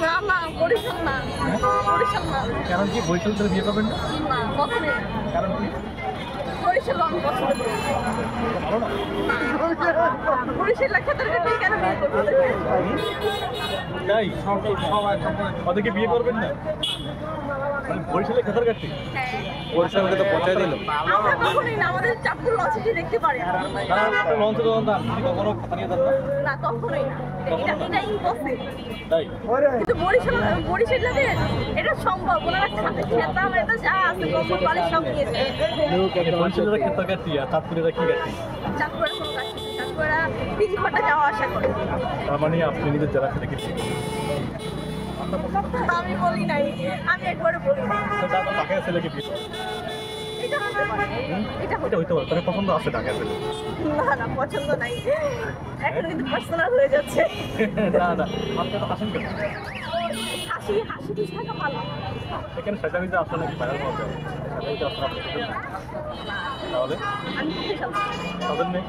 না না বরিশাল না, বরিশাল না। কারণ কি বরিশাল থেকে বিয়ে করবেন না? না কখনোই না। কারণ কি? বরিশাল আমি পছন্দ করি না। ভালো না? বরিশাল ক্ষেত্রে কেন বিয়ে করবো? তাই ওদেরকে বিয়ে করবেন না? বরিশালে খেতার কাটতি হ্যাঁ বরিশালকে তো পৌঁছায় দিল। আমরা কখনোই না, আমাদের চাঁদপুর লঞ্চে যে দেখতে পারে না। লঞ্চে তখন দান কখনো খাতা নিয়ে যান না? না কখনোই না, এটা ইম্পসিবল। তাই কিন্তু বরিশালে এটা সম্ভব। ওনারা খেতা মেতা যা আছে কম্বল বালিশ সব নিয়েছে। বরিশালেরা খেতার কাটতি আর চাঁদপুরেরা কি কাটতি? চাঁদপুরের কোনো কাজ নেই, চাঁদপুরেরা পিজি ফাটা যাওয়া আসা করে। তার মানে আপনি নিজের জেলা থেকে গেছি আমি বলি নাই, আমি একবারে বলি নাই। ঢাকায় ছেলেকে বিয়ে করবেন? এটা হতে পারে, এটা এটা হইতে পারে, তাহলে পছন্দ আছে ঢাকায় ছেলে? না না পছন্দ নাই, এখন কিন্তু পার্সোনাল হয়ে যাচ্ছে। না না আপনি তো হাসেন কেন? হাসি হাসি দিস থাকা ভালো। এখানে সেটামিতে আসলে নাকি ভাইরাল হওয়া যায়, সেটামিতে আসলে আপনি খেতেন না? তাহলে আমি প্রফেশনাল। তাদের নেই?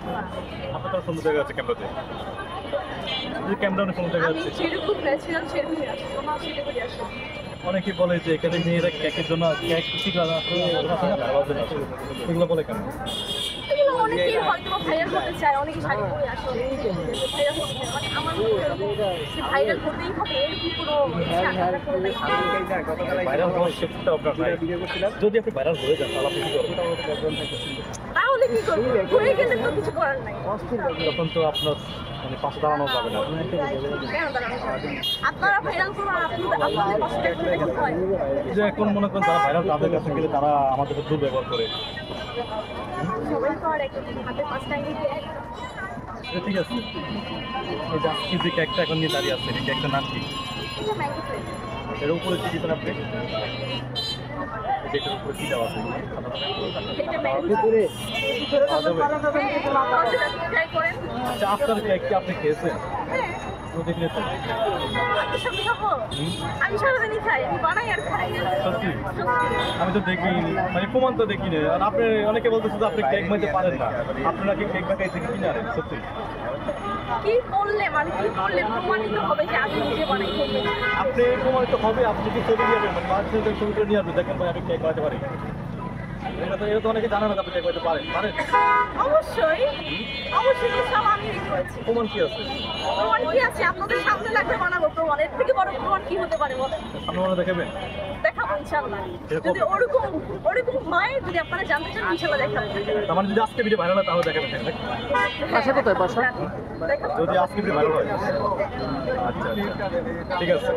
আপনার তো সুন্দর জায়গা আছে ক্যামেরাতে, যদি ক্যামেরা অনেক সুন্দর জায়গা আমি আছে। যেরকম ন্যাচারাল সেরকমই আছি, তোমার সেটা করে আসো। অনেকে বলে যে এখানে মেয়েরা কেকের জন্য কেক ঠিক আছে এগুলো বলে কেন? এগুলো অনেকেই হয়তো ভাইরাল হতে চায়, অনেকে শাড়ি পরে আসে, ভাইরাল হতে চায়। মানে আমার মনে হয় যে ভাইরাল হতেই হবে এরকম কোনো ভাইরাল হওয়ার ক্ষেত্রে আপনার নাই। যদি আপনি ভাইরাল হয়ে যান তাহলে আপনি কি করবেন? তাহলে কি করবো? হয়ে গেলে তো কিছু করার নাই। তখন তো আপনার মানে পাশে দাঁড়ানো যাবে না। কেন দাঁড়ানো যাবে? আপনারা ভাইরাল করুন, আপনাদের পাশে দেখতে দেখতে হয়। যে এখন মনে করেন যারা ভাইরাল তাদের কাছে গেলে তারা আমাদের দুর্ব্যবহার করে। সবাই তো আর একটা হাতে পাঁচটা আঙুল দিয়ে এক। ঠিক আছে, এই যে আজকে যে কেকটা এখন নিয়ে দাঁড়িয়ে আছে এই কেকটার নাম কি? এটা ম্যাঙ্গো ফ্লেভার। এর উপরে কি দিতেন আপনি? যেটার উপরে কি দেওয়া আছে? এটা ম্যাঙ্গো ট্রাই করেন। আচ্ছা আপনার কেক কি আপনি খেয়েছেন? হ্যাঁ তো দেখলে তো আপনার সাথে খাবো। আমি সারাদিনই খাই, আমি বানাই আর খাই। সত্যি সত্যি। আমি তো দেখিনি, মানে প্রমাণ তো দেখিনি। আর আপনি অনেকে বলতেছে যে আপনি কেক বানাতে পারেন না, আপনারা কি কেক বানাই থেকে কিনে আনেন? সত্যি কি করলে মানে কি করলে প্রমাণিত হবে যে আমি নিজে বানাই? আপনি প্রমাণিত হবে, আপনি যদি ছবি নিয়ে আসবেন, মানে মানুষের ছবি করে নিয়ে আসবেন, দেখেন ভাই আমি কেক বানাতে পারি। এটা তো অনেকে জানে না আপনি কেক বানাতে পারেন। পারেন? অবশ্যই অবশ্যই, সব আমি করেছি। প্রমাণ কি আছে? প্রমাণ কি আছে? আপনাদের সামনে লাগবে বানাবো প্রমাণ। এর থেকে বড় প্রমাণ কি হতে পারে বলেন? সামনে মনে দেখাবেন? দেখাবো ইনশাল্লাহ। এরকম? যদি ওরকম হয়, যদি আপনারা জানতে চান ইনশাল্লাহ দেখাবো। তার মানে যদি আজকে ভিডিও ভাইরাল হয় তাহলে দেখাবেন? বাসা কোথায়? বাসা দেখাবো। যদি আজকে ভিডিও ভাইরাল হয়, আচ্ছা ঠিক আছে।